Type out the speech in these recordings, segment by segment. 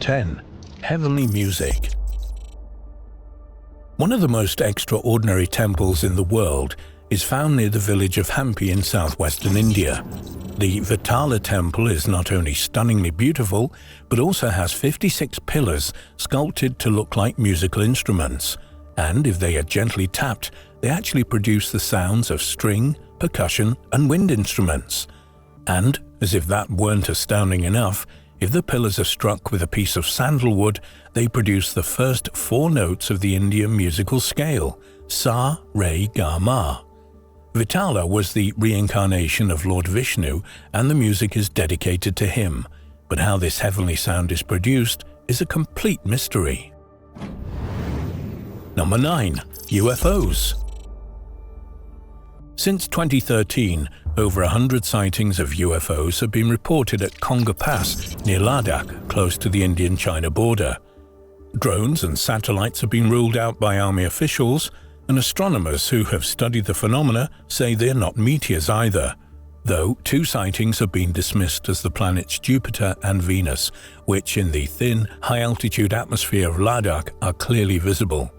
10. Heavenly Music. One of the most extraordinary temples in the world is found near the village of Hampi in southwestern India. The Vitala temple is not only stunningly beautiful, but also has 56 pillars sculpted to look like musical instruments. And if they are gently tapped, they actually produce the sounds of string, percussion, and wind instruments. And, as if that weren't astounding enough, if the pillars are struck with a piece of sandalwood, they produce the first 4 notes of the Indian musical scale, Sa, Re, Ga, Ma. Vitala was the reincarnation of Lord Vishnu, and the music is dedicated to him. But how this heavenly sound is produced is a complete mystery. Number 9. UFOs. Since 2013, over 100 sightings of UFOs have been reported at Konga Pass near Ladakh, close to the Indian-China border. Drones and satellites have been ruled out by army officials, and astronomers who have studied the phenomena say they're not meteors either, though 2 sightings have been dismissed as the planets Jupiter and Venus, which in the thin, high-altitude atmosphere of Ladakh are clearly visible.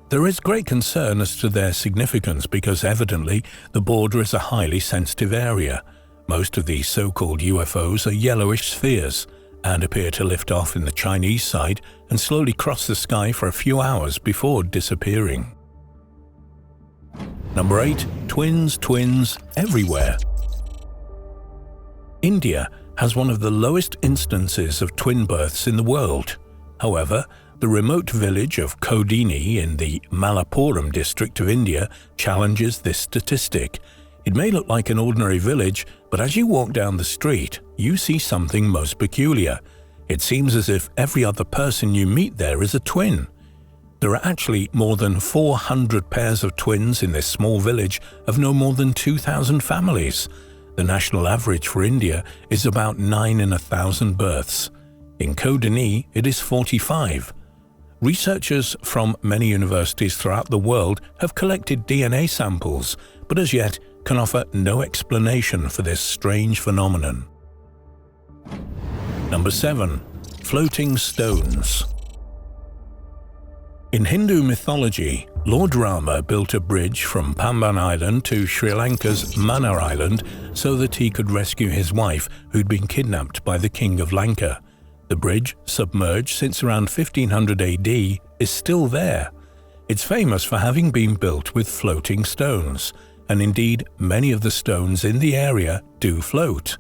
There is great concern as to their significance because evidently the border is a highly sensitive area. Most of these so-called UFOs are yellowish spheres and appear to lift off in the Chinese side and slowly cross the sky for a few hours before disappearing. Number 8. Twins everywhere. India has one of the lowest instances of twin births in the world. However, the remote village of Kodini in the Malappuram district of India challenges this statistic. It may look like an ordinary village, but as you walk down the street, you see something most peculiar. It seems as if every other person you meet there is a twin. There are actually more than 400 pairs of twins in this small village of no more than 2,000 families. The national average for India is about 9 in 1,000 births. In Kodini, it is 45. Researchers from many universities throughout the world have collected DNA samples, but as yet can offer no explanation for this strange phenomenon. Number 7. Floating stones. In Hindu mythology, Lord Rama built a bridge from Pamban Island to Sri Lanka's Mannar Island so that he could rescue his wife who'd been kidnapped by the King of Lanka. The bridge, submerged since around 1500 AD, is still there. It's famous for having been built with floating stones, and indeed many of the stones in the area do float.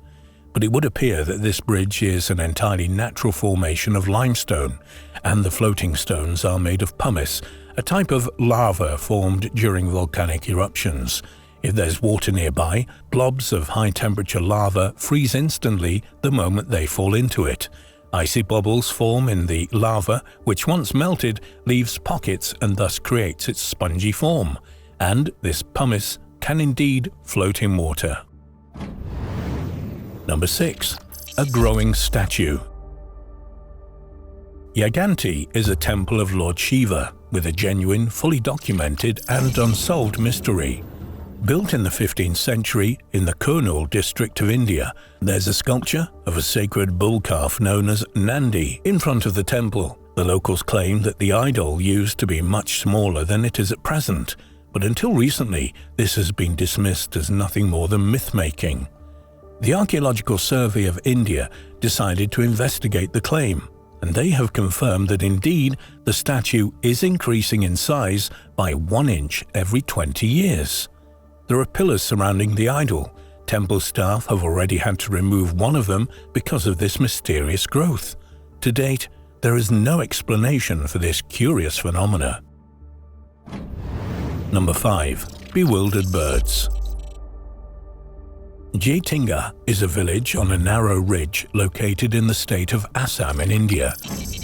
But it would appear that this bridge is an entirely natural formation of limestone, and the floating stones are made of pumice, a type of lava formed during volcanic eruptions. If there's water nearby, blobs of high-temperature lava freeze instantly the moment they fall into it. Icy bubbles form in the lava, which once melted leaves pockets and thus creates its spongy form. And this pumice can indeed float in water. Number 6. A growing statue. Yaganti is a temple of Lord Shiva with a genuine, fully documented and unsolved mystery. Built in the 15th century in the Kurnool district of India, there's a sculpture of a sacred bull calf known as Nandi in front of the temple. The locals claim that the idol used to be much smaller than it is at present, but until recently this has been dismissed as nothing more than myth-making. The Archaeological Survey of India decided to investigate the claim, and they have confirmed that indeed the statue is increasing in size by 1 inch every 20 years. There are pillars surrounding the idol. Temple staff have already had to remove one of them because of this mysterious growth. To date, there is no explanation for this curious phenomena. Number 5. Bewildered birds. Jaitinga is a village on a narrow ridge located in the state of Assam in India.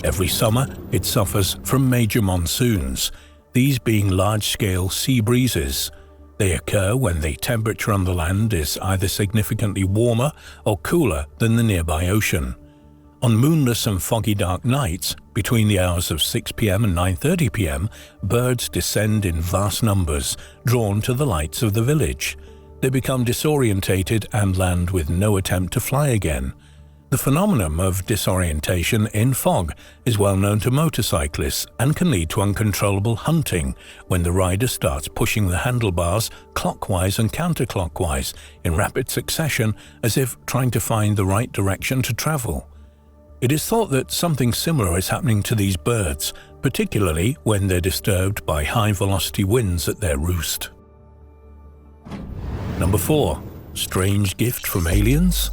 Every summer, it suffers from major monsoons, these being large-scale sea breezes. They occur when the temperature on the land is either significantly warmer or cooler than the nearby ocean. On moonless and foggy dark nights, between the hours of 6 p.m. and 9:30 p.m., birds descend in vast numbers, drawn to the lights of the village. They become disorientated and land with no attempt to fly again. The phenomenon of disorientation in fog is well known to motorcyclists and can lead to uncontrollable hunting when the rider starts pushing the handlebars clockwise and counterclockwise in rapid succession as if trying to find the right direction to travel. It is thought that something similar is happening to these birds, particularly when they're disturbed by high-velocity winds at their roost. Number 4. Strange gift from aliens?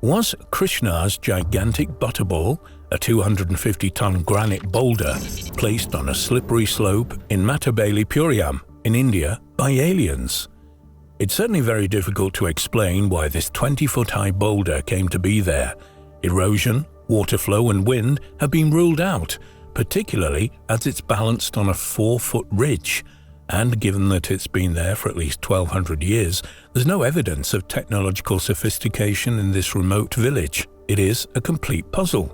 Was Krishna's gigantic butterball, a 250-ton granite boulder, placed on a slippery slope in Matabelepuram in India by aliens? It's certainly very difficult to explain why this 20-foot-high boulder came to be there. Erosion, water flow and wind have been ruled out, particularly as it's balanced on a 4-foot ridge. And given that it's been there for at least 1,200 years, there's no evidence of technological sophistication in this remote village. It is a complete puzzle.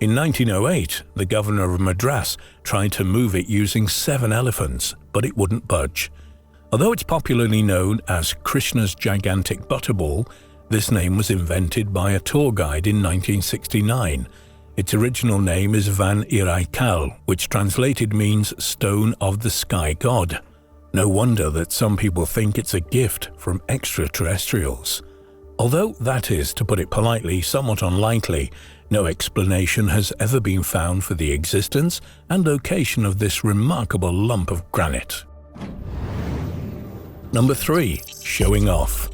In 1908, the governor of Madras tried to move it using 7 elephants, but it wouldn't budge. Although it's popularly known as Krishna's gigantic butterball, this name was invented by a tour guide in 1969. Its original name is Van Iraikal, which translated means Stone of the Sky God. No wonder that some people think it's a gift from extraterrestrials. Although that is, to put it politely, somewhat unlikely, no explanation has ever been found for the existence and location of this remarkable lump of granite. Number 3. Showing off.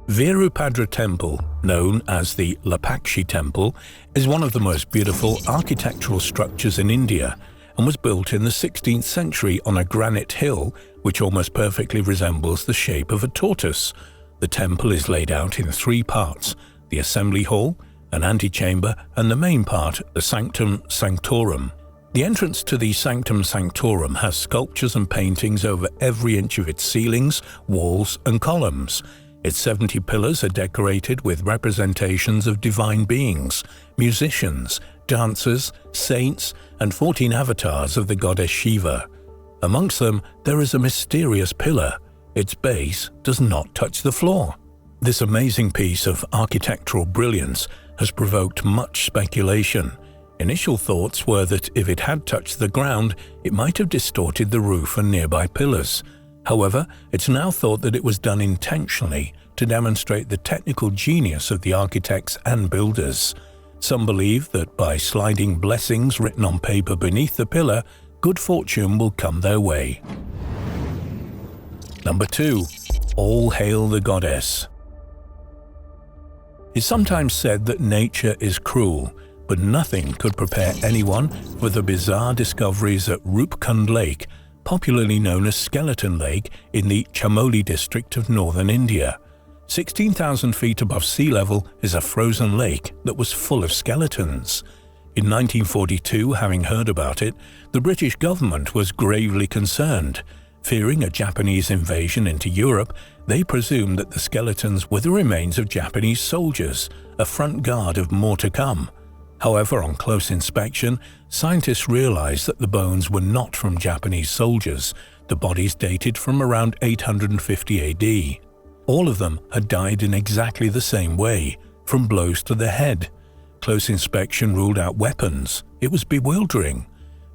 Virupadra Temple, known as the Lapakshi Temple, is one of the most beautiful architectural structures in India and was built in the 16th century on a granite hill which almost perfectly resembles the shape of a tortoise. The temple is laid out in 3 parts: the assembly hall, an antechamber, and the main part, the Sanctum Sanctorum. The entrance to the Sanctum Sanctorum has sculptures and paintings over every inch of its ceilings, walls, and columns. Its 70 pillars are decorated with representations of divine beings, musicians, dancers, saints, and 14 avatars of the goddess Shiva. Amongst them, there is a mysterious pillar. Its base does not touch the floor. This amazing piece of architectural brilliance has provoked much speculation. Initial thoughts were that if it had touched the ground, it might have distorted the roof and nearby pillars. However, it's now thought that it was done intentionally to demonstrate the technical genius of the architects and builders. Some believe that by sliding blessings written on paper beneath the pillar, good fortune will come their way. Number 2. All hail the goddess. It's sometimes said that nature is cruel, but nothing could prepare anyone for the bizarre discoveries at Rupkund Lake, popularly known as Skeleton Lake, in the Chamoli district of northern India. 16,000 feet above sea level is a frozen lake that was full of skeletons. In 1942, having heard about it, the British government was gravely concerned. Fearing a Japanese invasion into Europe, they presumed that the skeletons were the remains of Japanese soldiers, a front guard of more to come. However, on close inspection, scientists realized that the bones were not from Japanese soldiers. The bodies dated from around 850 AD. All of them had died in exactly the same way, from blows to the head. Close inspection ruled out weapons. It was bewildering.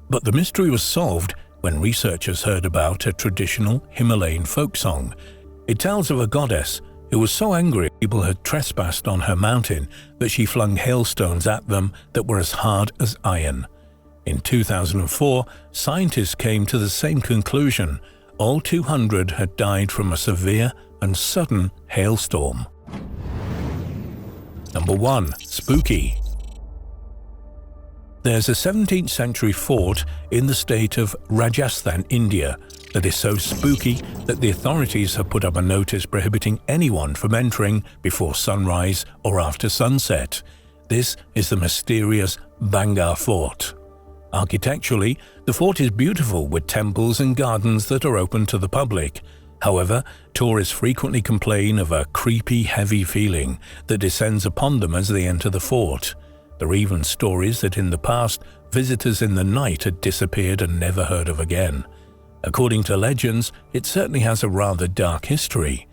But the mystery was solved when researchers heard about a traditional Himalayan folk song. It tells of a goddess who was so angry people had trespassed on her mountain that she flung hailstones at them that were as hard as iron. In 2004, scientists came to the same conclusion. All 200 had died from a severe and sudden hailstorm. Number 1. Spooky. There's a 17th century fort in the state of Rajasthan, India, that is so spooky that the authorities have put up a notice prohibiting anyone from entering before sunrise or after sunset. This is the mysterious Bangar Fort. Architecturally, the fort is beautiful with temples and gardens that are open to the public. However, tourists frequently complain of a creepy, heavy feeling that descends upon them as they enter the fort. There are even stories that in the past, visitors in the night had disappeared and never heard of again. According to legends, it certainly has a rather dark history.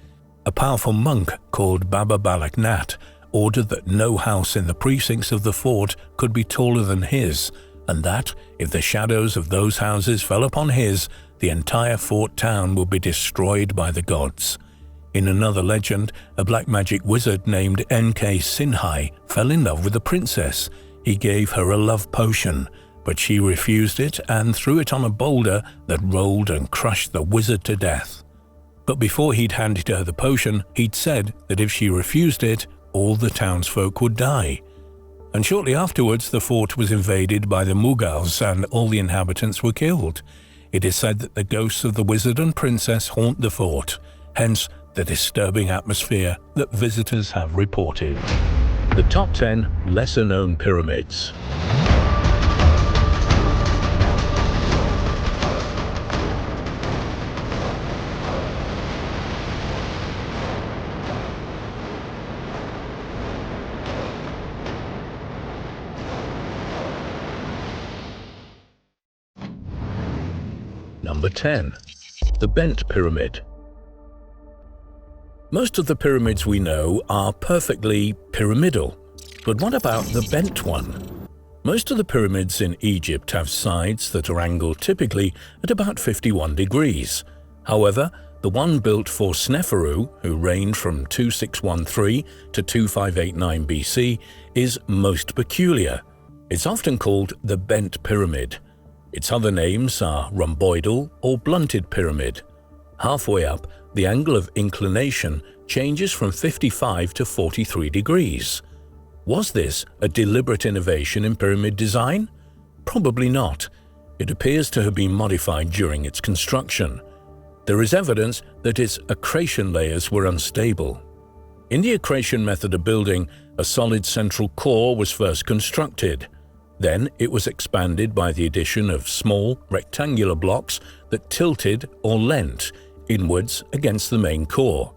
A powerful monk called Baba Balak Nat ordered that no house in the precincts of the fort could be taller than his, and that, if the shadows of those houses fell upon his, the entire fort town would be destroyed by the gods. In another legend, a black magic wizard named N.K. Sinhai fell in love with the princess. He gave her a love potion, but she refused it and threw it on a boulder that rolled and crushed the wizard to death. But before he'd handed her the potion, he'd said that if she refused it, all the townsfolk would die. And shortly afterwards, the fort was invaded by the Mughals and all the inhabitants were killed. It is said that the ghosts of the wizard and princess haunt the fort, hence the disturbing atmosphere that visitors have reported. The top 10 lesser-known pyramids. Number 10. The Bent Pyramid. Most of the pyramids we know are perfectly pyramidal, but what about the bent one? Most of the pyramids in Egypt have sides that are angled typically at about 51 degrees. However, the one built for Sneferu, who reigned from 2613 to 2589 BC, is most peculiar. It's often called the Bent Pyramid. Its other names are rhomboidal or blunted pyramid. Halfway up, the angle of inclination changes from 55 to 43 degrees. Was this a deliberate innovation in pyramid design? Probably not. It appears to have been modified during its construction. There is evidence that its accretion layers were unstable. In the accretion method of building, a solid central core was first constructed. Then it was expanded by the addition of small, rectangular blocks that tilted or leant inwards against the main core.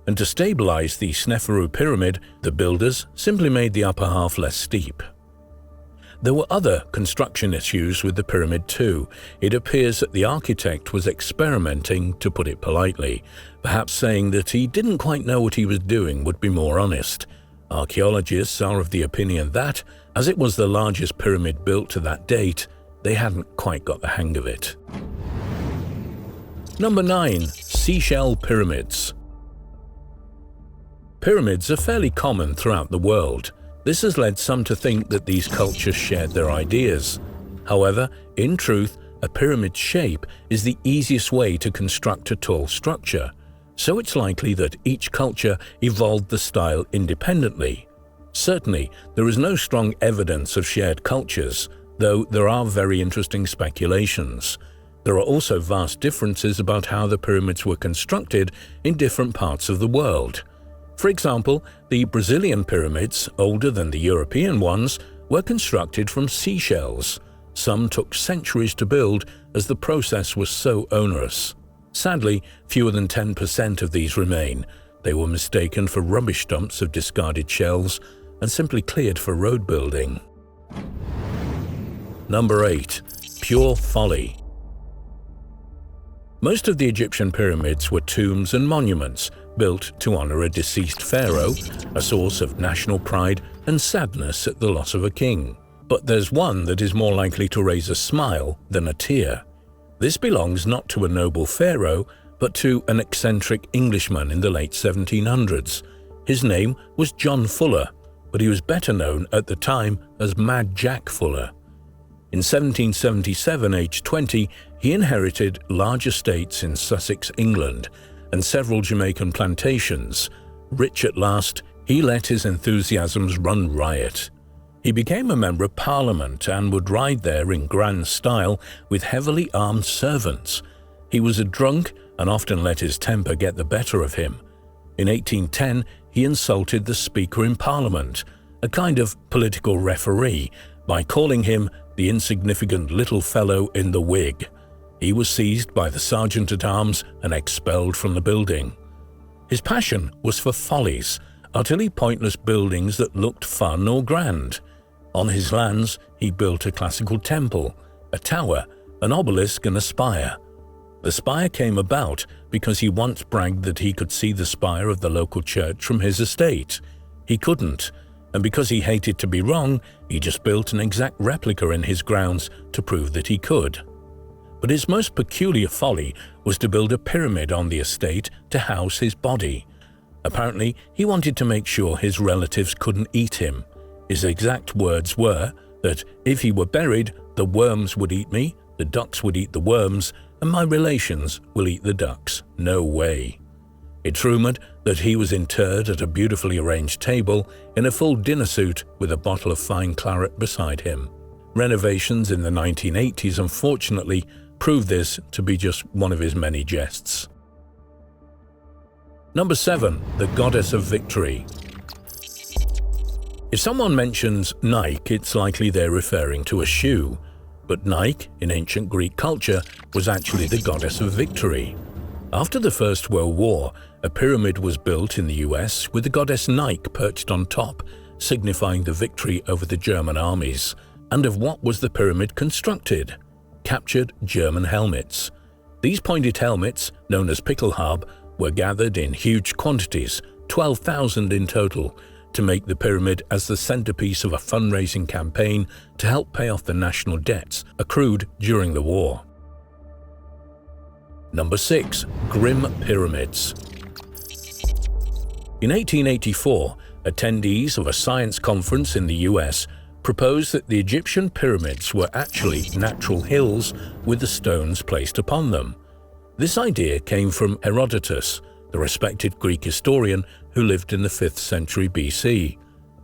And to stabilize the Sneferu pyramid, the builders simply made the upper half less steep. There were other construction issues with the pyramid too. It appears that the architect was experimenting, to put it politely. Perhaps saying that he didn't quite know what he was doing would be more honest. Archaeologists are of the opinion that, as it was the largest pyramid built to that date, they hadn't quite got the hang of it. Number 9. Seashell Pyramids. Pyramids are fairly common throughout the world. This has led some to think that these cultures shared their ideas. However, in truth, a pyramid shape is the easiest way to construct a tall structure, so it's likely that each culture evolved the style independently. Certainly, there is no strong evidence of shared cultures, though there are very interesting speculations. There are also vast differences about how the pyramids were constructed in different parts of the world. For example, the Brazilian pyramids, older than the European ones, were constructed from seashells. Some took centuries to build as the process was so onerous. Sadly, fewer than 10% of these remain. They were mistaken for rubbish dumps of discarded shells and simply cleared for road building. Number 8. Pure folly. Most of the Egyptian pyramids were tombs and monuments built to honor a deceased pharaoh, a source of national pride and sadness at the loss of a king. But there's one that is more likely to raise a smile than a tear. This belongs not to a noble pharaoh, but to an eccentric Englishman in the late 1700s. His name was John Fuller, but he was better known at the time as Mad Jack Fuller. In 1777, aged 20, he inherited large estates in Sussex, England, and several Jamaican plantations. Rich at last, he let his enthusiasms run riot. He became a member of Parliament and would ride there in grand style with heavily armed servants. He was a drunk and often let his temper get the better of him. In 1810, he insulted the Speaker in Parliament, a kind of political referee, by calling him the insignificant little fellow in the wig. He was seized by the sergeant-at-arms and expelled from the building. His passion was for follies, utterly pointless buildings that looked fun or grand. On his lands, he built a classical temple, a tower, an obelisk and a spire. The spire came about because he once bragged that he could see the spire of the local church from his estate. He couldn't, and because he hated to be wrong, he just built an exact replica in his grounds to prove that he could. But his most peculiar folly was to build a pyramid on the estate to house his body. Apparently, he wanted to make sure his relatives couldn't eat him. His exact words were that if he were buried, the worms would eat me, the ducks would eat the worms, and my relations will eat the ducks. No way. It's rumored that he was interred at a beautifully arranged table in a full dinner suit with a bottle of fine claret beside him. Renovations in the 1980s unfortunately proved this to be just one of his many jests. Number 7. The Goddess of Victory. If someone mentions Nike, it's likely they're referring to a shoe. But Nike, in ancient Greek culture, was actually the goddess of victory. After the First World War, a pyramid was built in the US with the goddess Nike perched on top, signifying the victory over the German armies. And of what was the pyramid constructed? Captured German helmets. These pointed helmets, known as Pickelhaube, were gathered in huge quantities, 12,000 in total, to make the pyramid as the centerpiece of a fundraising campaign to help pay off the national debts accrued during the war. Number 6. Grim Pyramids. In 1884, attendees of a science conference in the US proposed that the Egyptian pyramids were actually natural hills with the stones placed upon them. This idea came from Herodotus, the respected Greek historian who lived in the 5th century BC.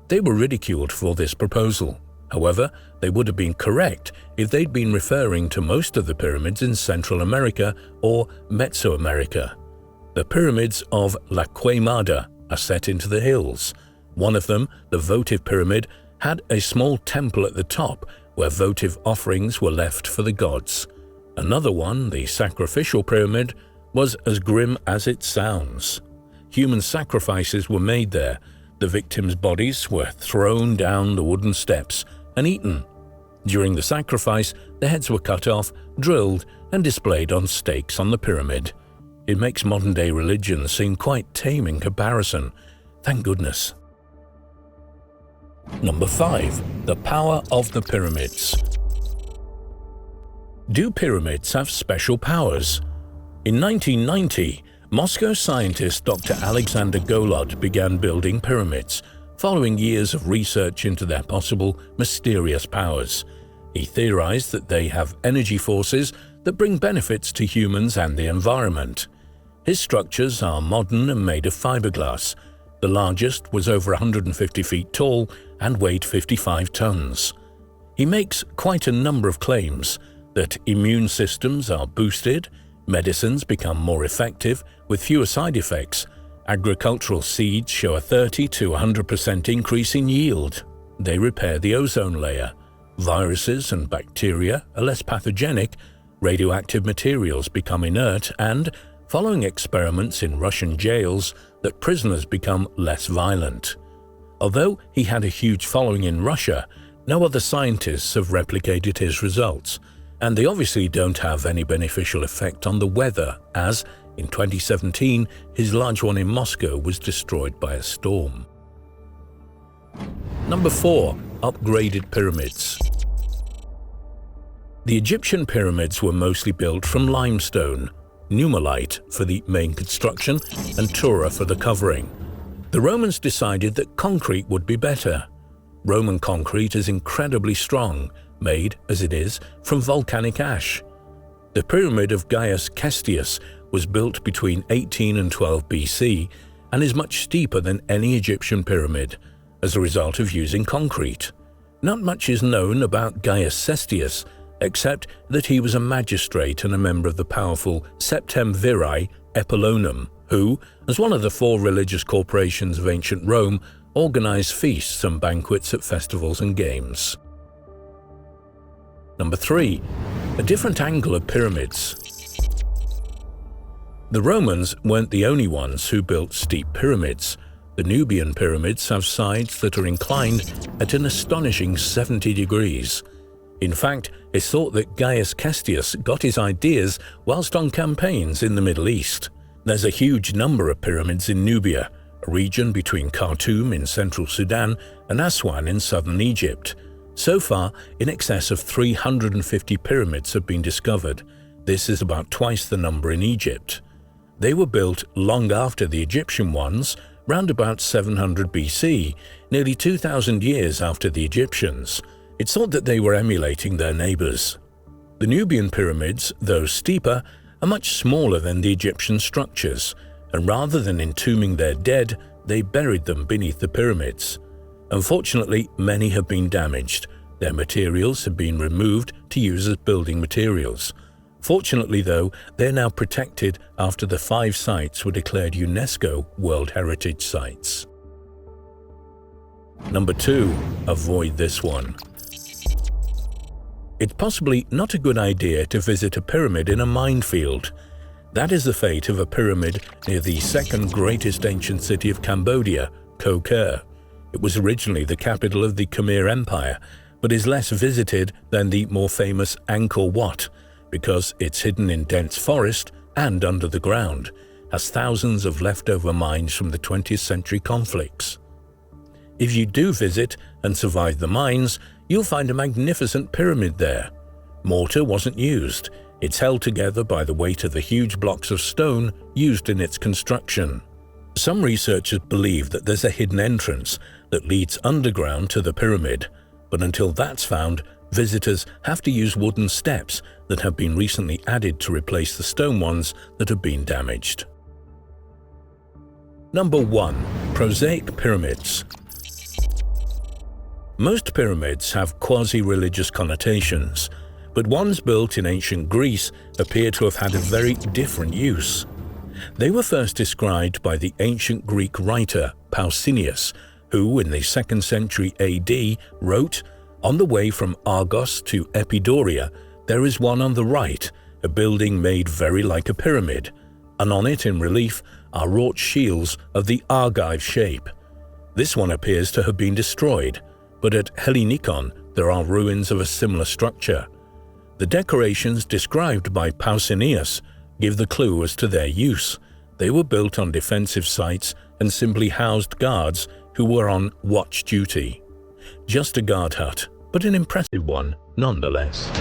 They were ridiculed for this proposal. However, they would have been correct if they'd been referring to most of the pyramids in Central America or Mesoamerica. The pyramids of La Queimada are set into the hills. One of them, the votive pyramid, had a small temple at the top where votive offerings were left for the gods. Another one, the sacrificial pyramid, was as grim as it sounds. Human sacrifices were made there. The victims' bodies were thrown down the wooden steps and eaten. During the sacrifice, the heads were cut off, drilled, and displayed on stakes on the pyramid. It makes modern-day religion seem quite tame in comparison. Thank goodness. Number 5. The Power of the Pyramids. Do pyramids have special powers? In 1990, Moscow scientist Dr. Alexander Golod began building pyramids, following years of research into their possible mysterious powers. He theorized that they have energy forces that bring benefits to humans and the environment. His structures are modern and made of fiberglass. The largest was over 150 feet tall and weighed 55 tons. He makes quite a number of claims that immune systems are boosted, medicines become more effective with fewer side effects, agricultural seeds show a 30 to 100% increase in yield, they repair the ozone layer, viruses and bacteria are less pathogenic, radioactive materials become inert, and, following experiments in Russian jails, that prisoners become less violent. Although he had a huge following in Russia, no other scientists have replicated his results, and they obviously don't have any beneficial effect on the weather, as, in 2017, his large one in Moscow was destroyed by a storm. Number 4. Upgraded pyramids. The Egyptian pyramids were mostly built from limestone, numalite for the main construction and tura for the covering. The Romans decided that concrete would be better. Roman concrete is incredibly strong, made, as it is, from volcanic ash. The pyramid of Gaius Cestius was built between 18 and 12 BC and is much steeper than any Egyptian pyramid as a result of using concrete. Not much is known about Gaius Cestius, except that he was a magistrate and a member of the powerful Septemviri Epiloneum, who, as one of the 4 religious corporations of ancient Rome, organized feasts and banquets at festivals and games. Number 3. A different angle of pyramids. The Romans weren't the only ones who built steep pyramids. The Nubian pyramids have sides that are inclined at an astonishing 70 degrees. In fact, it's thought that Gaius Castius got his ideas whilst on campaigns in the Middle East. There's a huge number of pyramids in Nubia, a region between Khartoum in central Sudan and Aswan in southern Egypt. So far, in excess of 350 pyramids have been discovered. This is about twice the number in Egypt. They were built long after the Egyptian ones, round about 700 BC, nearly 2,000 years after the Egyptians. It's thought that they were emulating their neighbors. The Nubian pyramids, though steeper, are much smaller than the Egyptian structures, and rather than entombing their dead, they buried them beneath the pyramids. Unfortunately, many have been damaged. Their materials have been removed to use as building materials. Fortunately, though, they're now protected after the 5 sites were declared UNESCO World Heritage Sites. Number 2. Avoid this one. It's possibly not a good idea to visit a pyramid in a minefield. That is the fate of a pyramid near the second greatest ancient city of Cambodia, Ko Ker. It was originally the capital of the Khmer Empire, but is less visited than the more famous Angkor Wat, because it's hidden in dense forest and under the ground, has thousands of leftover mines from the 20th century conflicts. If you do visit and survive the mines, you'll find a magnificent pyramid there. Mortar wasn't used. It's held together by the weight of the huge blocks of stone used in its construction. Some researchers believe that there's a hidden entrance that leads underground to the pyramid, but until that's found, visitors have to use wooden steps that have been recently added to replace the stone ones that have been damaged. Number 1. Prosaic pyramids. Most pyramids have quasi-religious connotations, but ones built in ancient Greece appear to have had a very different use. They were first described by the ancient Greek writer Pausanias, who in the 2nd century AD wrote, "On the way from Argos to Epidaurus, there is one on the right, a building made very like a pyramid, and on it in relief are wrought shields of the Argive shape. This one appears to have been destroyed, but at Hellinikon there are ruins of a similar structure." The decorations described by Pausanias give the clue as to their use. They were built on defensive sites and simply housed guards who were on watch duty. Just a guard hut, but an impressive one nonetheless.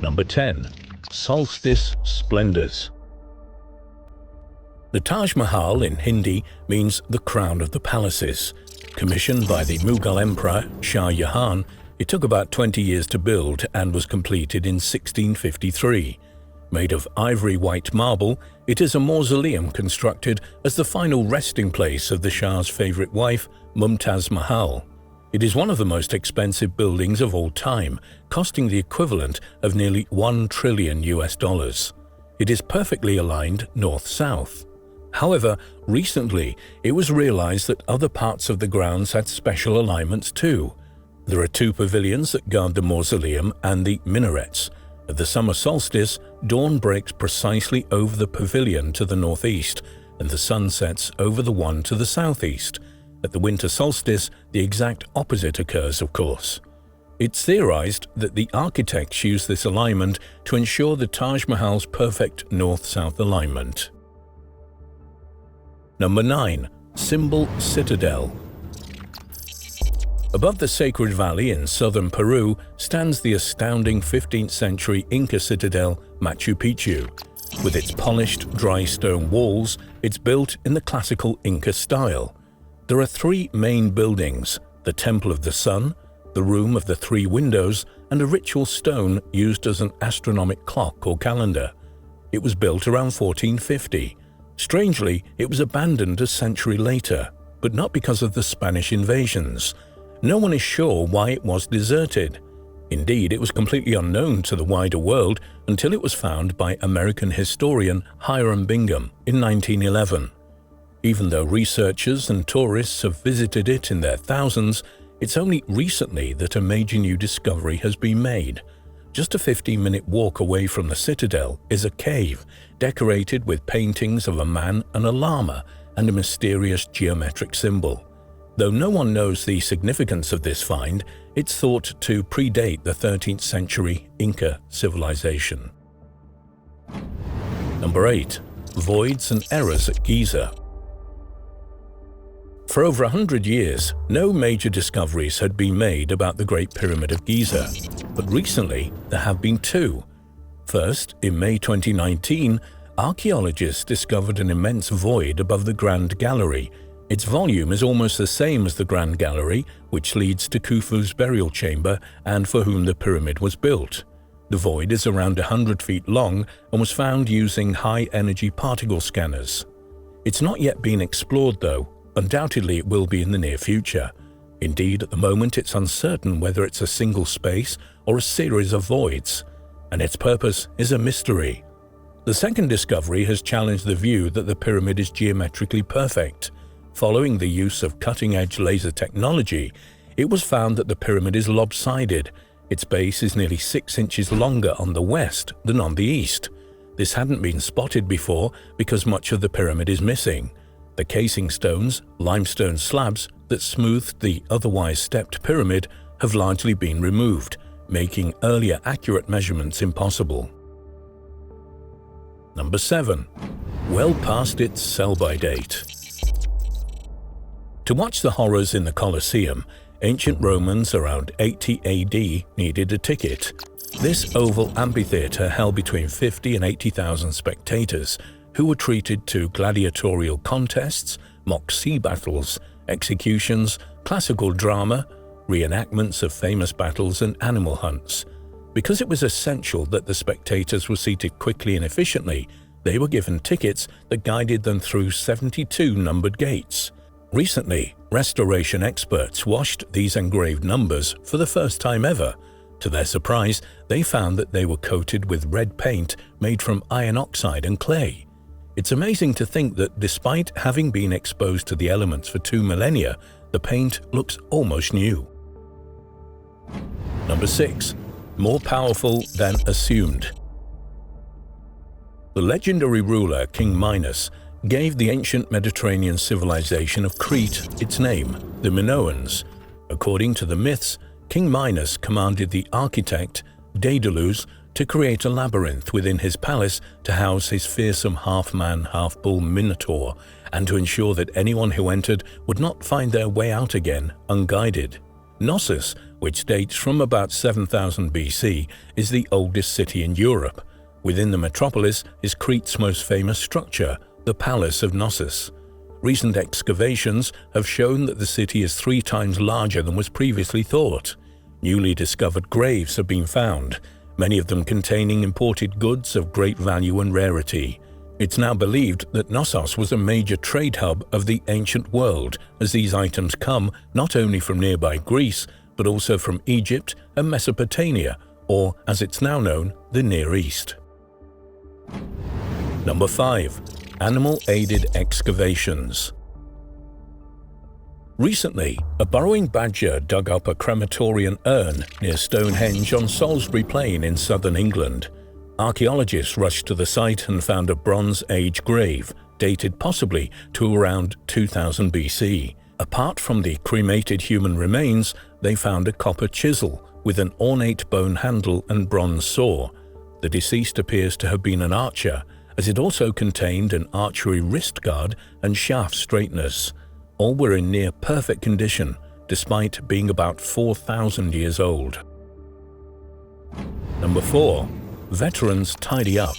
Number 10. Solstice Splendors. The Taj Mahal in Hindi means the crown of the palaces. Commissioned by the Mughal Emperor Shah Jahan, it took about 20 years to build and was completed in 1653. Made of ivory white marble, it is a mausoleum constructed as the final resting place of the Shah's favorite wife, Mumtaz Mahal. It is one of the most expensive buildings of all time, costing the equivalent of nearly $1 trillion. It is perfectly aligned north-south. However, recently it was realized that other parts of the grounds had special alignments too. There are 2 pavilions that guard the mausoleum and the minarets. At the summer solstice, dawn breaks precisely over the pavilion to the northeast, and the sun sets over the one to the southeast. At the winter solstice, the exact opposite occurs, of course. It's theorized that the architects used this alignment to ensure the Taj Mahal's perfect north-south alignment. Number 9. Symbol Citadel. Above the Sacred Valley in southern Peru stands the astounding 15th century Inca citadel Machu Picchu. With its polished, dry stone walls, it's built in the classical Inca style. There are 3 main buildings: the Temple of the Sun, the Room of the 3 Windows, and a ritual stone used as an astronomic clock or calendar. It was built around 1450. Strangely, it was abandoned a century later, but not because of the Spanish invasions. No one is sure why it was deserted. Indeed, it was completely unknown to the wider world until it was found by American historian Hiram Bingham in 1911. Even though researchers and tourists have visited it in their thousands, it's only recently that a major new discovery has been made. Just a 15-minute walk away from the citadel is a cave decorated with paintings of a man and a llama and a mysterious geometric symbol. Though no one knows the significance of this find, it's thought to predate the 13th century Inca civilization. Number 8. Voids and errors at Giza. For over 100 years, no major discoveries had been made about the Great Pyramid of Giza, but recently there have been two. First, in May 2019, archaeologists discovered an immense void above the Grand Gallery. Its volume is almost the same as the Grand Gallery, which leads to Khufu's burial chamber and for whom the pyramid was built. The void is around 100 feet long and was found using high-energy particle scanners. It's not yet been explored though. Undoubtedly it will be in the near future. Indeed, at the moment it's uncertain whether it's a single space or a series of voids, and its purpose is a mystery. The second discovery has challenged the view that the pyramid is geometrically perfect. Following the use of cutting-edge laser technology, it was found that the pyramid is lopsided. Its base is nearly 6 inches longer on the west than on the east. This hadn't been spotted before because much of the pyramid is missing. The casing stones, limestone slabs that smoothed the otherwise stepped pyramid, have largely been removed, making earlier accurate measurements impossible. Number 7. Well past its sell-by date. To watch the horrors in the Colosseum, ancient Romans around 80 AD needed a ticket. This oval amphitheatre held between 50 and 80,000 spectators, who were treated to gladiatorial contests, mock sea battles, executions, classical drama, reenactments of famous battles and animal hunts. Because it was essential that the spectators were seated quickly and efficiently, they were given tickets that guided them through 72 numbered gates. Recently, restoration experts washed these engraved numbers for the first time ever. To their surprise, they found that they were coated with red paint made from iron oxide and clay. It's amazing to think that despite having been exposed to the elements for 2 millennia, the paint looks almost new. Number 6. More powerful than assumed. The legendary ruler King Minos gave the ancient Mediterranean civilization of Crete its name, the Minoans. According to the myths, King Minos commanded the architect Daedalus to create a labyrinth within his palace to house his fearsome half-man, half-bull Minotaur, and to ensure that anyone who entered would not find their way out again unguided. Knossos, which dates from about 7000 BC, is the oldest city in Europe. Within the metropolis is Crete's most famous structure, the Palace of Knossos. Recent excavations have shown that the city is 3 times larger than was previously thought. Newly discovered graves have been found, many of them containing imported goods of great value and rarity. It's now believed that Knossos was a major trade hub of the ancient world, as these items come not only from nearby Greece, but also from Egypt and Mesopotamia, or as it's now known, the Near East. Number 5. Animal-aided excavations. Recently, a burrowing badger dug up a crematorian urn near Stonehenge on Salisbury Plain in southern England. Archaeologists rushed to the site and found a Bronze Age grave, dated possibly to around 2000 BC. Apart from the cremated human remains, they found a copper chisel with an ornate bone handle and bronze saw. The deceased appears to have been an archer, as it also contained an archery wrist guard and shaft straighteners. All were in near perfect condition, despite being about 4,000 years old. Number 4. Veterans tidy up.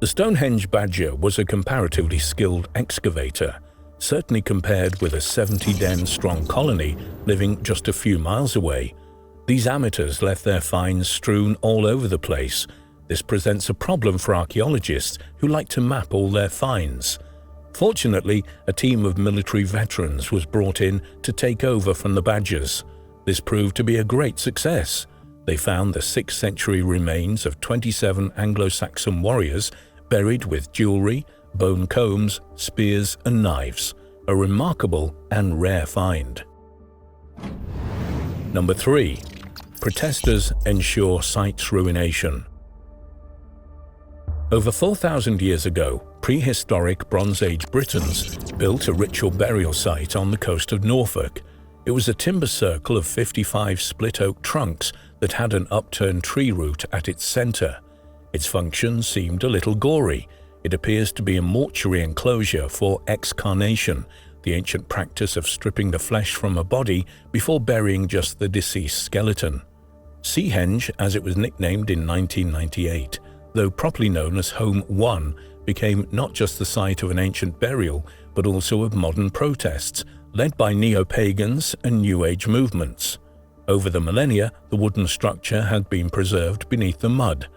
The Stonehenge badger was a comparatively skilled excavator, certainly compared with a 70-den-strong colony living just a few miles away. These amateurs left their finds strewn all over the place. This presents a problem for archaeologists who like to map all their finds. Fortunately, a team of military veterans was brought in to take over from the badgers. This proved to be a great success. They found the 6th century remains of 27 Anglo-Saxon warriors buried with jewelry, bone combs, spears and knives, a remarkable and rare find. Number 3. Protesters ensure site's ruination. Over 4,000 years ago, prehistoric Bronze Age Britons built a ritual burial site on the coast of Norfolk. It was a timber circle of 55 split oak trunks that had an upturned tree root at its center. Its function seemed a little gory. It appears to be a mortuary enclosure for excarnation, the ancient practice of stripping the flesh from a body before burying just the deceased skeleton. Seahenge, as it was nicknamed in 1998, though properly known as Home-1, became not just the site of an ancient burial, but also of modern protests, led by neo-pagans and New Age movements. Over the millennia, the wooden structure had been preserved beneath the mud.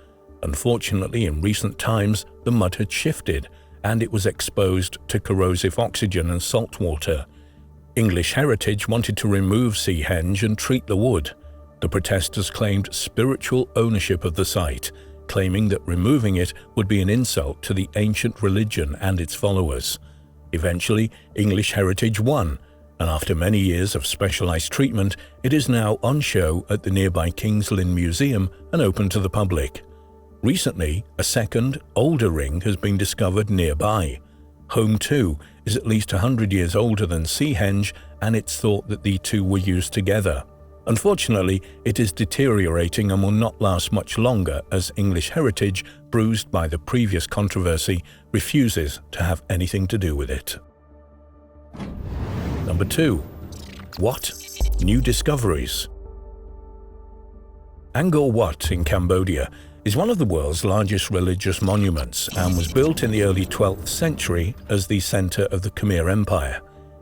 Unfortunately, in recent times, the mud had shifted, and it was exposed to corrosive oxygen and salt water. English Heritage wanted to remove Seahenge and treat the wood. The protesters claimed spiritual ownership of the site, claiming that removing it would be an insult to the ancient religion and its followers. Eventually, English Heritage won, and after many years of specialized treatment, it is now on show at the nearby King's Lynn Museum and open to the public. Recently, a second, older ring has been discovered nearby. Home 2 is at least 100 years older than Seahenge, and it's thought that the two were used together. Unfortunately, it is deteriorating and will not last much longer as English Heritage, bruised by the previous controversy, refuses to have anything to do with it. Number 2. Wat? New discoveries. Angkor Wat in Cambodia is one of the world's largest religious monuments and was built in the early 12th century as the center of the Khmer Empire.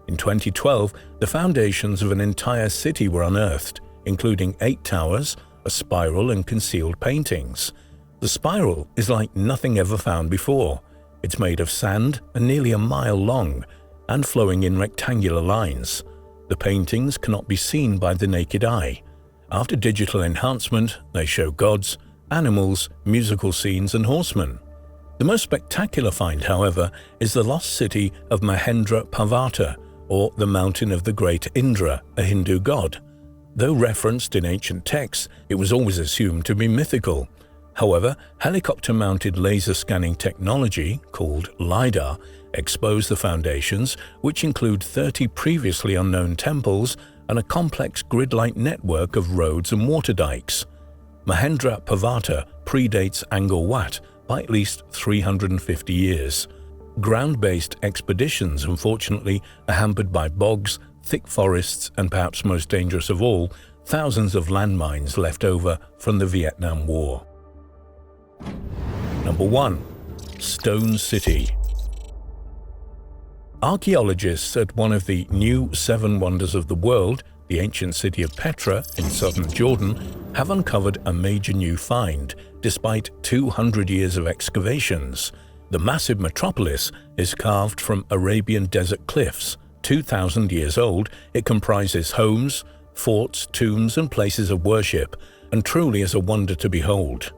In 2012, the foundations of an entire city were unearthed, including 8 towers, a spiral and concealed paintings. The spiral is like nothing ever found before. It's made of sand and nearly a mile long and flowing in rectangular lines. The paintings cannot be seen by the naked eye. After digital enhancement, they show gods, animals, musical scenes and horsemen. The most spectacular find, however, is the lost city of Mahendra Parvata, or the Mountain of the Great Indra, a Hindu god. Though referenced in ancient texts, it was always assumed to be mythical. However, helicopter-mounted laser scanning technology, called LiDAR, exposed the foundations, which include 30 previously unknown temples and a complex grid-like network of roads and water dikes. Mahendra Parvata predates Angkor Wat by at least 350 years. Ground-based expeditions, unfortunately, are hampered by bogs, thick forests, and perhaps most dangerous of all, thousands of landmines left over from the Vietnam War. Number 1. Stone City. Archaeologists at one of the new 7 wonders of the world, the ancient city of Petra in southern Jordan, have uncovered a major new find, despite 200 years of excavations. The massive metropolis is carved from Arabian desert cliffs. 2,000 years old, it comprises homes, forts, tombs, and places of worship, and truly is a wonder to behold.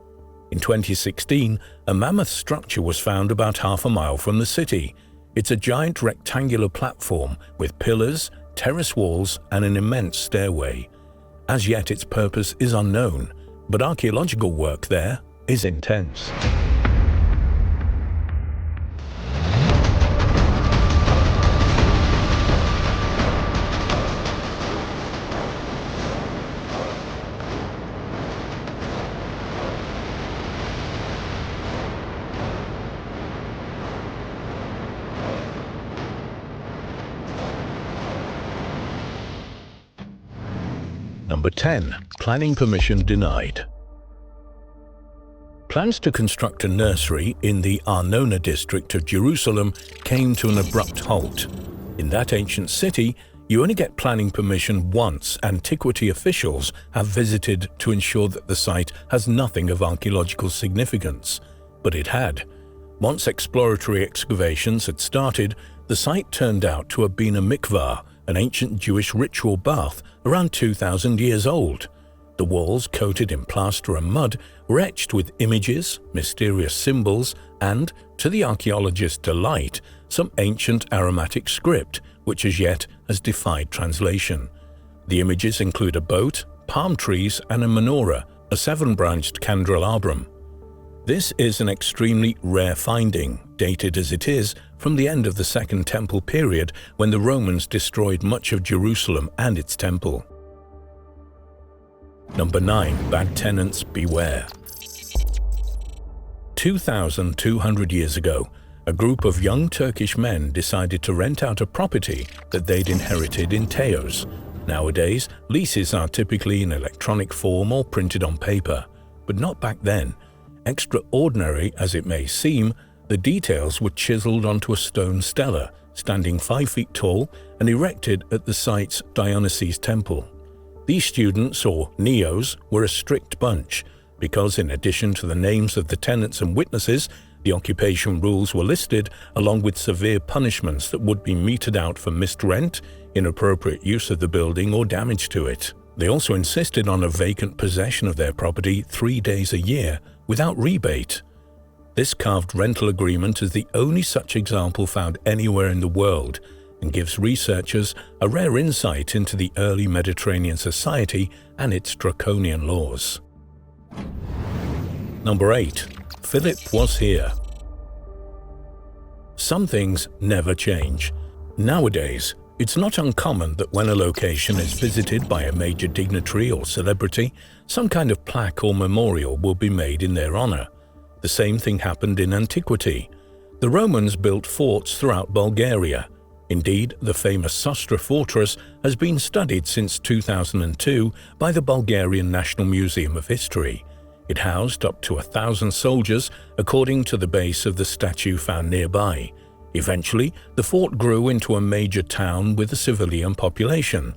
In 2016, a mammoth structure was found about half a mile from the city. It's a giant rectangular platform with pillars, terrace walls, and an immense stairway. As yet, its purpose is unknown, but archaeological work there is intense. Number 10. Planning permission denied. Plans to construct a nursery in the Arnona district of Jerusalem came to an abrupt halt. In that ancient city, you only get planning permission once antiquity officials have visited to ensure that the site has nothing of archaeological significance. But it had. Once exploratory excavations had started, the site turned out to have been a mikvah, an ancient Jewish ritual bath around 2,000 years old. The walls, coated in plaster and mud, were etched with images, mysterious symbols, and, to the archaeologist's delight, some ancient aromatic script, which as yet has defied translation. The images include a boat, palm trees, and a menorah, a 7-branched candelabrum. This is an extremely rare finding, dated as it is from the end of the Second Temple period when the Romans destroyed much of Jerusalem and its temple. Number 9. Bad tenants beware. 2,200 years ago, a group of young Turkish men decided to rent out a property that they'd inherited in Teos. Nowadays, leases are typically in electronic form or printed on paper, but not back then. Extraordinary as it may seem, the details were chiseled onto a stone stela, standing 5 feet tall and erected at the site's Dionysus temple. These students, or neos, were a strict bunch, because in addition to the names of the tenants and witnesses, the occupation rules were listed along with severe punishments that would be meted out for missed rent, inappropriate use of the building, or damage to it. They also insisted on a vacant possession of their property 3 days a year, without rebate. This carved rental agreement is the only such example found anywhere in the world and gives researchers a rare insight into the early Mediterranean society and its draconian laws. Number 8. Philip was here. Some things never change. Nowadays, it's not uncommon that when a location is visited by a major dignitary or celebrity, some kind of plaque or memorial will be made in their honor. The same thing happened in antiquity. The Romans built forts throughout Bulgaria. Indeed, the famous Sostra fortress has been studied since 2002 by the Bulgarian National Museum of History. It housed up to 1,000 soldiers, according to the base of the statue found nearby. Eventually, the fort grew into a major town with a civilian population.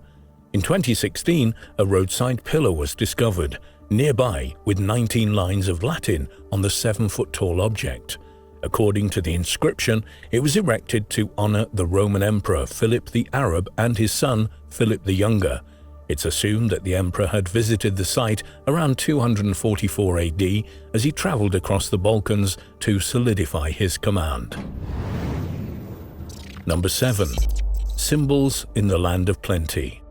In 2016, a roadside pillar was discovered nearby with 19 lines of Latin on the 7-foot-tall object. According to the inscription, it was erected to honor the Roman Emperor Philip the Arab and his son Philip the Younger. It's assumed that the emperor had visited the site around 244 AD as he traveled across the Balkans to solidify his command. Number 7. Symbols in the Land of Plenty.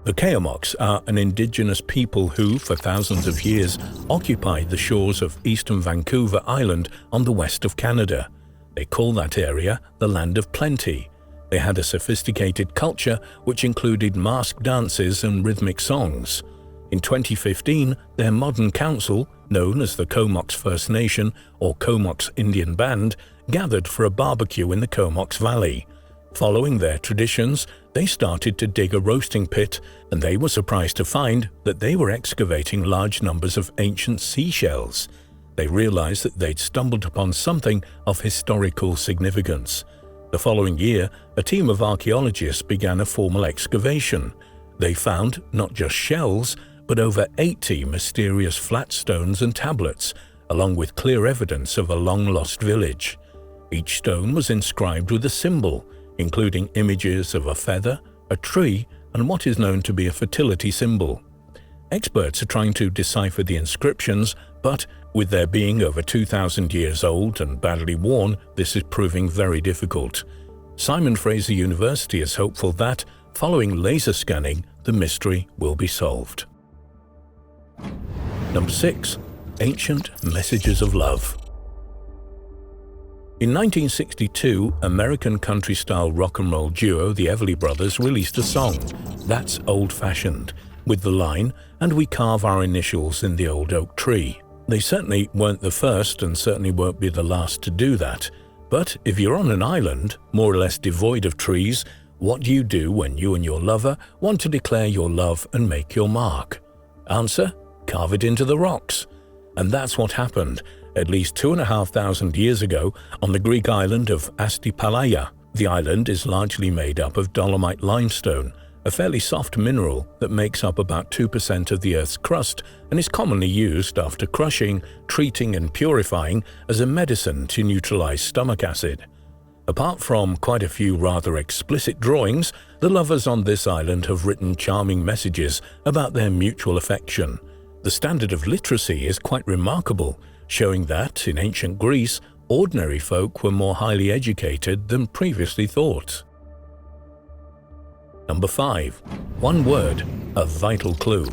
The Kayamoks are an indigenous people who, for thousands of years, occupied the shores of eastern Vancouver Island on the west of Canada. They call that area the Land of Plenty. They had a sophisticated culture which included masked dances and rhythmic songs. In 2015, their modern council, known as the Comox First Nation or Comox Indian Band, gathered for a barbecue in the Comox Valley. Following their traditions, they started to dig a roasting pit, and they were surprised to find that they were excavating large numbers of ancient seashells. They realized that they'd stumbled upon something of historical significance. The following year, a team of archaeologists began a formal excavation. They found not just shells, but over 80 mysterious flat stones and tablets, along with clear evidence of a long-lost village. Each stone was inscribed with a symbol, including images of a feather, a tree, and what is known to be a fertility symbol. Experts are trying to decipher the inscriptions, but with their being over 2,000 years old and badly worn, this is proving very difficult. Simon Fraser University is hopeful that, following laser scanning, the mystery will be solved. Number 6. Ancient Messages of Love. In 1962, American country-style rock and roll duo the Everly Brothers released a song, That's Old-Fashioned, with the line, "And we carve our initials in the old oak tree." They certainly weren't the first and certainly won't be the last to do that. But if you're on an island, more or less devoid of trees, what do you do when you and your lover want to declare your love and make your mark? Answer: carve it into the rocks. And that's what happened at least 2,500 years ago on the Greek island of Astipalaya. The island is largely made up of dolomite limestone, a fairly soft mineral that makes up about 2% of the Earth's crust and is commonly used after crushing, treating and purifying as a medicine to neutralize stomach acid. Apart from quite a few rather explicit drawings, the lovers on this island have written charming messages about their mutual affection. The standard of literacy is quite remarkable, showing that, in ancient Greece, ordinary folk were more highly educated than previously thought. Number 5. One word, a vital clue.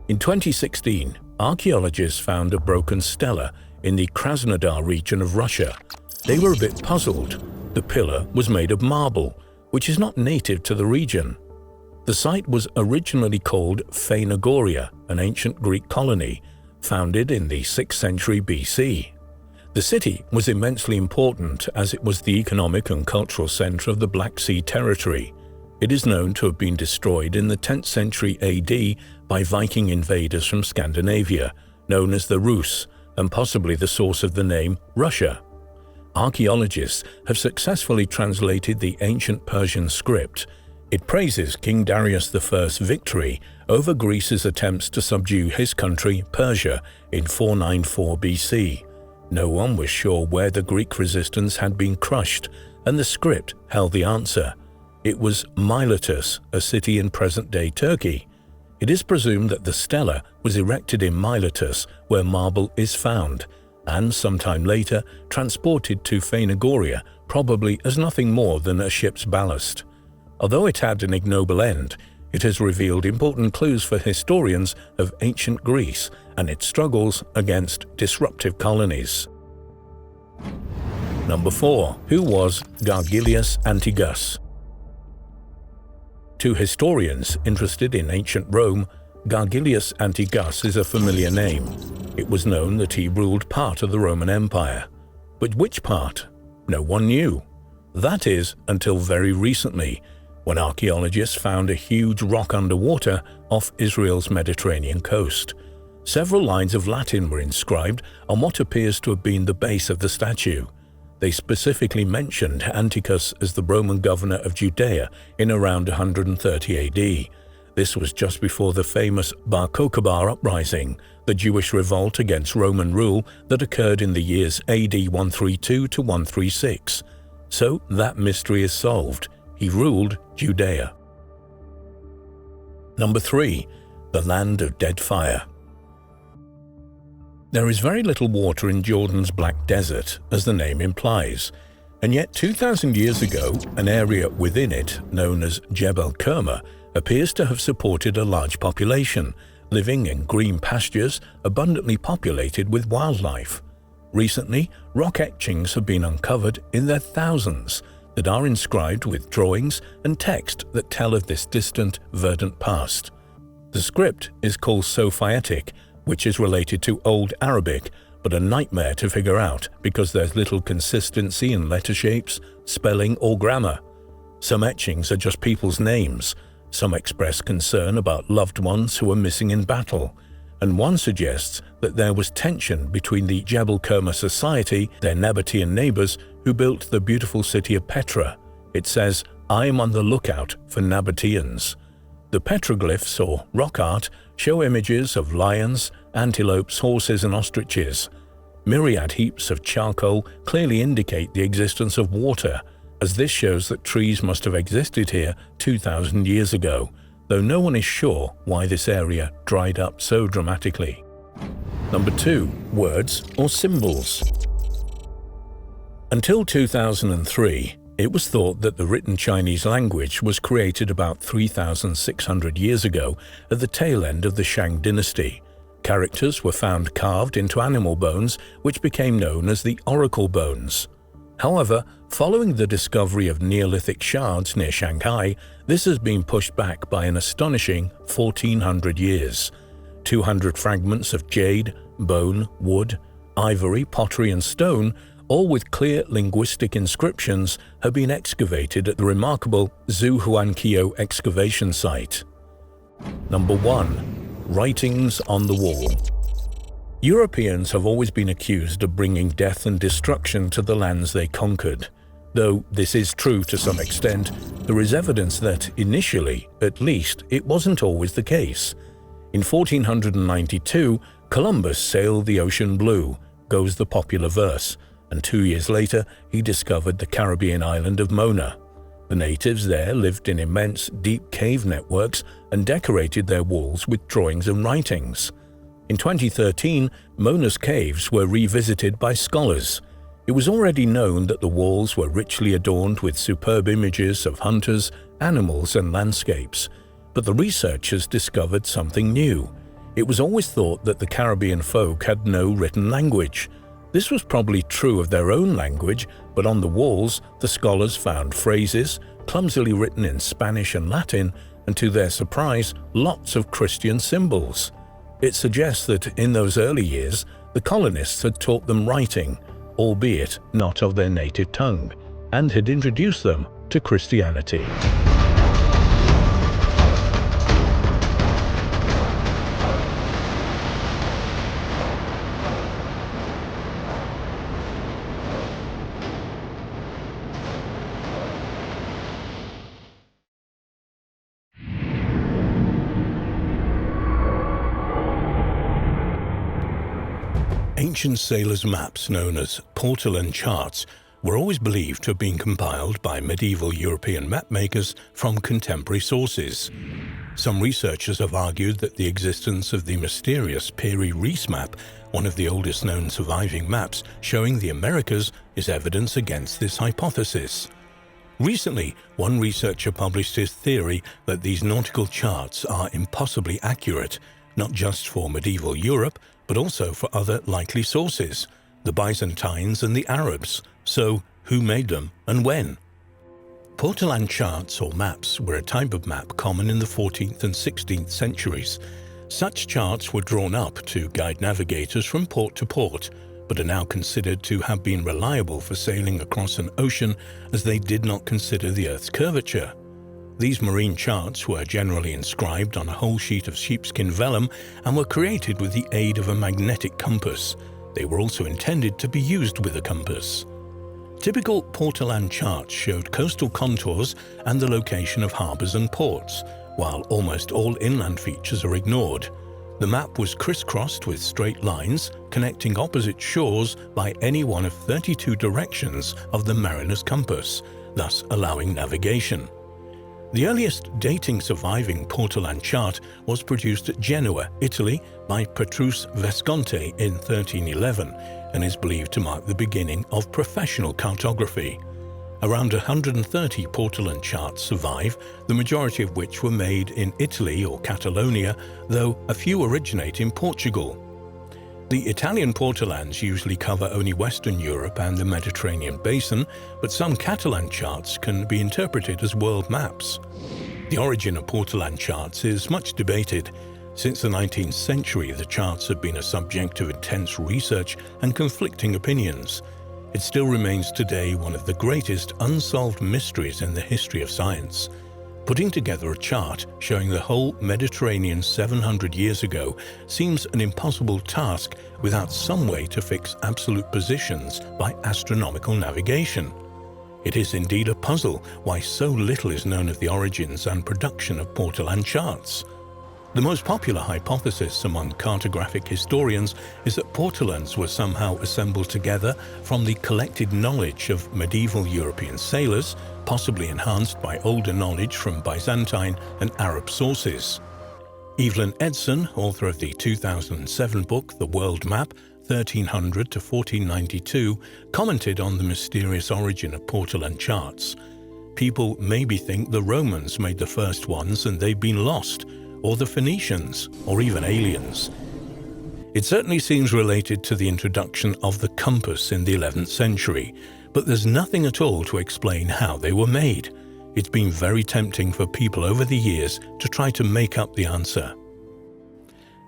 In 2016, archaeologists found a broken stela in the Krasnodar region of Russia. They were a bit puzzled. The pillar was made of marble, which is not native to the region. The site was originally called Phainagoria, an ancient Greek colony, founded in the 6th century BC. The city was immensely important as it was the economic and cultural center of the Black Sea territory. It is known to have been destroyed in the 10th century AD by Viking invaders from Scandinavia, known as the Rus, and possibly the source of the name Russia. Archaeologists have successfully translated the ancient Persian script. It praises King Darius I's victory over Greece's attempts to subdue his country, Persia, in 494 BC. No one was sure where the Greek resistance had been crushed, and the script held the answer. It was Miletus, a city in present-day Turkey. It is presumed that the stela was erected in Miletus, where marble is found, and sometime later transported to Phainagoria, probably as nothing more than a ship's ballast. Although it had an ignoble end, it has revealed important clues for historians of ancient Greece and its struggles against disruptive colonies. Number 4. Who was Gargilius Antigus? To historians interested in ancient Rome, Gargilius Antigus is a familiar name. It was known that he ruled part of the Roman Empire. But which part? No one knew. That is, until very recently, when archaeologists found a huge rock underwater off Israel's Mediterranean coast. Several lines of Latin were inscribed on what appears to have been the base of the statue. They specifically mentioned Antigus as the Roman governor of Judea in around 130 AD. This was just before the famous Bar Kokhba uprising, the Jewish revolt against Roman rule that occurred in the years AD 132 to 136. So that mystery is solved. He ruled Judea. Number 3. The Land of Dead Fire. There is very little water in Jordan's Black Desert, as the name implies, and yet 2,000 years ago, an area within it, known as Jebel Kerma, appears to have supported a large population, living in green pastures abundantly populated with wildlife. Recently, rock etchings have been uncovered in their thousands that are inscribed with drawings and text that tell of this distant, verdant past. The script is called Sophiatic, which is related to Old Arabic, but a nightmare to figure out because there's little consistency in letter shapes, spelling, or grammar. Some etchings are just people's names. Some express concern about loved ones who are missing in battle, and one suggests that there was tension between the Jebel Kerma society, their Nabatean neighbors, who built the beautiful city of Petra. It says, "I am on the lookout for Nabateans." The petroglyphs, or rock art, show images of lions, antelopes, horses, and ostriches. Myriad heaps of charcoal clearly indicate the existence of water, as this shows that trees must have existed here 2,000 years ago, though no one is sure why this area dried up so dramatically. Number 2. Words or symbols. Until 2003, it was thought that the written Chinese language was created about 3,600 years ago at the tail end of the Shang dynasty. Characters were found carved into animal bones, which became known as the oracle bones. However, following the discovery of Neolithic shards near Shanghai, this has been pushed back by an astonishing 1,400 years. 200 fragments of jade, bone, wood, ivory, pottery, and stone, all with clear linguistic inscriptions, have been excavated at the remarkable Zhuangqiu excavation site. Number 1. Writings on the wall. Europeans have always been accused of bringing death and destruction to the lands they conquered. Though this is true to some extent, there is evidence that, initially, at least, it wasn't always the case. In 1492, Columbus sailed the ocean blue, goes the popular verse, and 2 years later he discovered the Caribbean island of Mona. The natives there lived in immense, deep cave networks and decorated their walls with drawings and writings. In 2013, Mona's caves were revisited by scholars. It was already known that the walls were richly adorned with superb images of hunters, animals, and landscapes. But the researchers discovered something new. It was always thought that the Caribbean folk had no written language. This was probably true of their own language, but on the walls, the scholars found phrases, clumsily written in Spanish and Latin, and to their surprise, lots of Christian symbols. It suggests that in those early years, the colonists had taught them writing, albeit not of their native tongue, and had introduced them to Christianity. Ancient sailors' maps, known as portolan charts, were always believed to have been compiled by medieval European mapmakers from contemporary sources. Some researchers have argued that the existence of the mysterious Piri Reis map, one of the oldest known surviving maps showing the Americas, is evidence against this hypothesis. Recently, one researcher published his theory that these nautical charts are impossibly accurate, not just for medieval Europe, but also for other likely sources, the Byzantines and the Arabs. So, who made them and when? Portolan charts or maps were a type of map common in the 14th and 16th centuries. Such charts were drawn up to guide navigators from port to port, but are now considered to have been reliable for sailing across an ocean, as they did not consider the Earth's curvature. These marine charts were generally inscribed on a whole sheet of sheepskin vellum and were created with the aid of a magnetic compass. They were also intended to be used with a compass. Typical portolan charts showed coastal contours and the location of harbors and ports, while almost all inland features are ignored. The map was crisscrossed with straight lines connecting opposite shores by any one of 32 directions of the mariner's compass, thus allowing navigation. The earliest dating surviving portolan chart was produced at Genoa, Italy, by Petrus Visconti in 1311 and is believed to mark the beginning of professional cartography. Around 130 portolan charts survive, the majority of which were made in Italy or Catalonia, though a few originate in Portugal. The Italian portolans usually cover only Western Europe and the Mediterranean basin, but some Catalan charts can be interpreted as world maps. The origin of portolan charts is much debated. Since the 19th century, the charts have been a subject of intense research and conflicting opinions. It still remains today one of the greatest unsolved mysteries in the history of science. Putting together a chart showing the whole Mediterranean 700 years ago seems an impossible task without some way to fix absolute positions by astronomical navigation. It is indeed a puzzle why so little is known of the origins and production of portolan charts. The most popular hypothesis among cartographic historians is that portolans were somehow assembled together from the collected knowledge of medieval European sailors, possibly enhanced by older knowledge from Byzantine and Arab sources. Evelyn Edson, author of the 2007 book The World Map, 1300 to 1492, commented on the mysterious origin of portolan charts. People maybe think the Romans made the first ones and they've been lost, or the Phoenicians, or even aliens. It certainly seems related to the introduction of the compass in the 11th century, but there's nothing at all to explain how they were made. It's been very tempting for people over the years to try to make up the answer.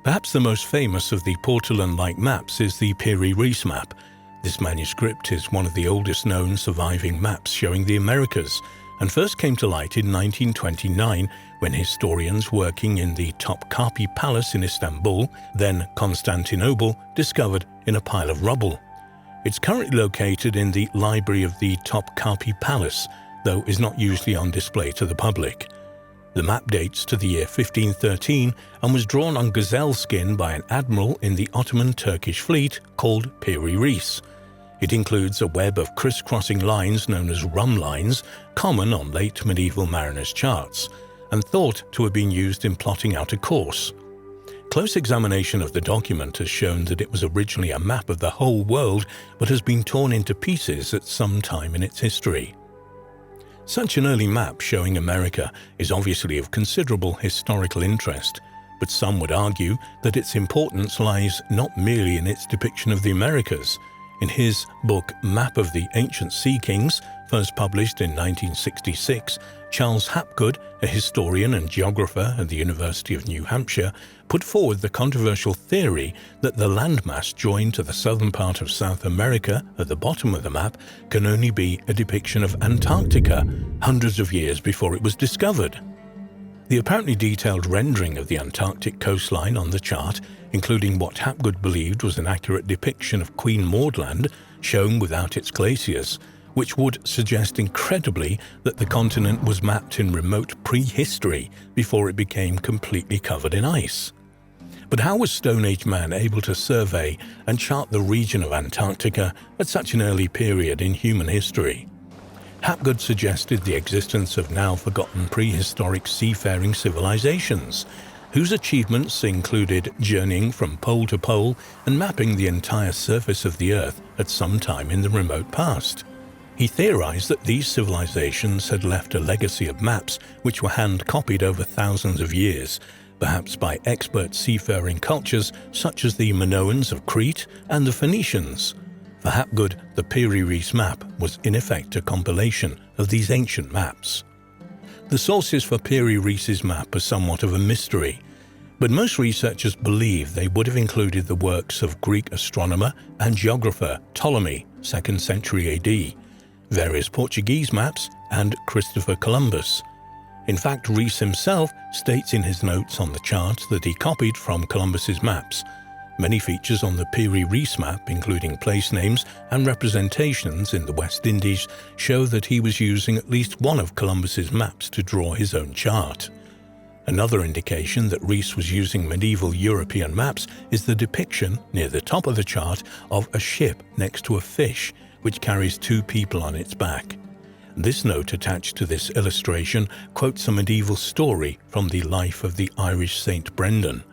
Perhaps the most famous of the portolan-like maps is the Piri Reis map. This manuscript is one of the oldest known surviving maps showing the Americas, and first came to light in 1929 when historians working in the Topkapi Palace in Istanbul, then Constantinople, discovered in a pile of rubble. It's currently located in the library of the Topkapi Palace, though is not usually on display to the public. The map dates to the year 1513 and was drawn on gazelle skin by an admiral in the Ottoman Turkish fleet called Piri Reis. It includes a web of crisscrossing lines known as rum lines, common on late medieval mariners' charts, and thought to have been used in plotting out a course. Close examination of the document has shown that it was originally a map of the whole world, but has been torn into pieces at some time in its history. Such an early map showing America is obviously of considerable historical interest, but some would argue that its importance lies not merely in its depiction of the Americas. In his book Map of the Ancient Sea Kings, first published in 1966, Charles Hapgood, a historian and geographer at the University of New Hampshire, put forward the controversial theory that the landmass joined to the southern part of South America at the bottom of the map can only be a depiction of Antarctica, hundreds of years before it was discovered. The apparently detailed rendering of the Antarctic coastline on the chart, including what Hapgood believed was an accurate depiction of Queen Maud Land, shown without its glaciers, which would suggest incredibly that the continent was mapped in remote prehistory before it became completely covered in ice. But how was Stone Age man able to survey and chart the region of Antarctica at such an early period in human history? Hapgood suggested the existence of now forgotten prehistoric seafaring civilizations, whose achievements included journeying from pole to pole and mapping the entire surface of the Earth at some time in the remote past. He theorized that these civilizations had left a legacy of maps which were hand-copied over thousands of years, perhaps by expert seafaring cultures such as the Minoans of Crete and the Phoenicians. For Hapgood, the Piri Reis map was in effect a compilation of these ancient maps. The sources for Piri Reis's map are somewhat of a mystery, but most researchers believe they would have included the works of Greek astronomer and geographer Ptolemy, 2nd century AD, various Portuguese maps, and Christopher Columbus. In fact, Reis himself states in his notes on the chart that he copied from Columbus's maps. Many features on the Piri Reis map, including place names and representations in the West Indies, show that he was using at least one of Columbus's maps to draw his own chart. Another indication that Reis was using medieval European maps is the depiction, near the top of the chart, of a ship next to a fish, which carries two people on its back. This note attached to this illustration quotes a medieval story from the life of the Irish Saint Brendan.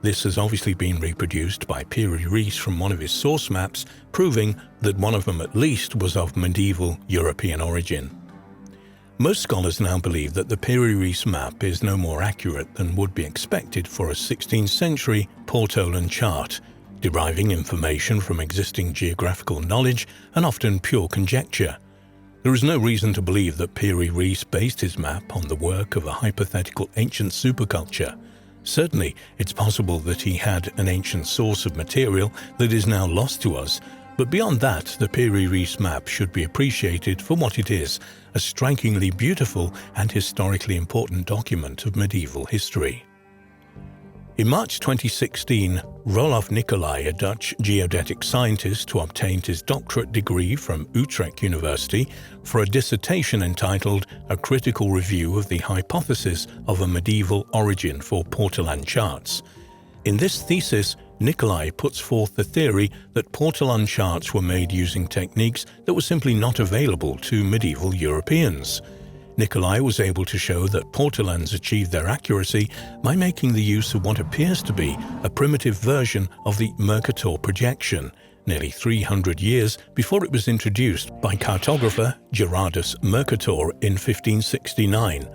This has obviously been reproduced by Piri Reis from one of his source maps, proving that one of them at least was of medieval European origin. Most scholars now believe that the Piri Reis map is no more accurate than would be expected for a 16th century Portolan chart, deriving information from existing geographical knowledge and often pure conjecture. There is no reason to believe that Piri Reis based his map on the work of a hypothetical ancient superculture. Certainly, it's possible that he had an ancient source of material that is now lost to us, but beyond that, the Piri Reis map should be appreciated for what it is, a strikingly beautiful and historically important document of medieval history. In March 2016, Roelof Nicolai, a Dutch geodetic scientist who obtained his doctorate degree from Utrecht University for a dissertation entitled A Critical Review of the Hypothesis of a Medieval Origin for Portolan Charts. In this thesis, Nicolai puts forth the theory that Portolan charts were made using techniques that were simply not available to medieval Europeans. Nicolai was able to show that Portolans achieved their accuracy by making the use of what appears to be a primitive version of the Mercator projection, nearly 300 years before it was introduced by cartographer Gerardus Mercator in 1569.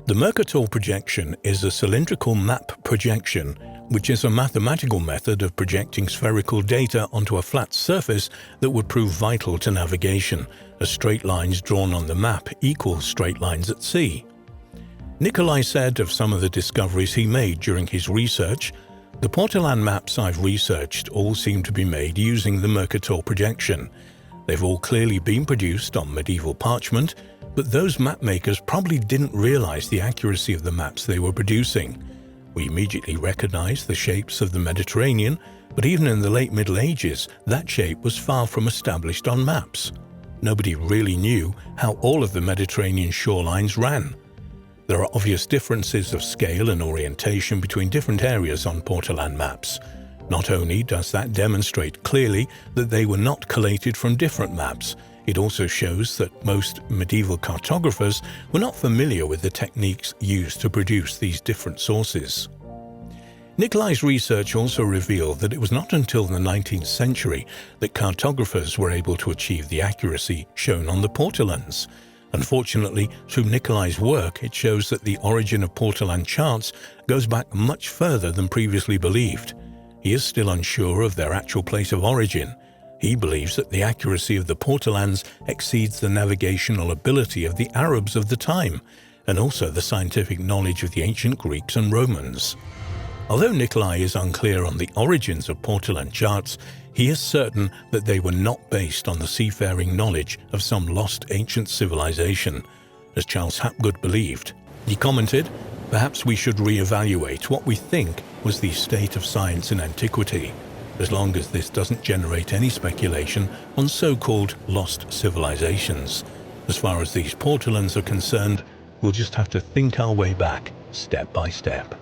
The Mercator projection is a cylindrical map projection, which is a mathematical method of projecting spherical data onto a flat surface that would prove vital to navigation, as straight lines drawn on the map equal straight lines at sea. Nicolai said of some of the discoveries he made during his research, "The Portolan maps I've researched all seem to be made using the Mercator projection. They've all clearly been produced on medieval parchment, but those map makers probably didn't realize the accuracy of the maps they were producing. We immediately recognized the shapes of the Mediterranean, but even in the late Middle Ages, that shape was far from established on maps. Nobody really knew how all of the Mediterranean shorelines ran. There are obvious differences of scale and orientation between different areas on Portolan maps. Not only does that demonstrate clearly that they were not collated from different maps, it also shows that most medieval cartographers were not familiar with the techniques used to produce these different sources. Nicolai's research also revealed that it was not until the 19th century that cartographers were able to achieve the accuracy shown on the portolans. Unfortunately, through Nicolai's work, it shows that the origin of portolan charts goes back much further than previously believed. He is still unsure of their actual place of origin. He believes that the accuracy of the portolans exceeds the navigational ability of the Arabs of the time, and also the scientific knowledge of the ancient Greeks and Romans. Although Nicolai is unclear on the origins of portolan charts, he is certain that they were not based on the seafaring knowledge of some lost ancient civilization, as Charles Hapgood believed. He commented, "Perhaps we should re-evaluate what we think was the state of science in antiquity, as long as this doesn't generate any speculation on so-called lost civilizations. As far as these portolans are concerned, we'll just have to think our way back, step by step."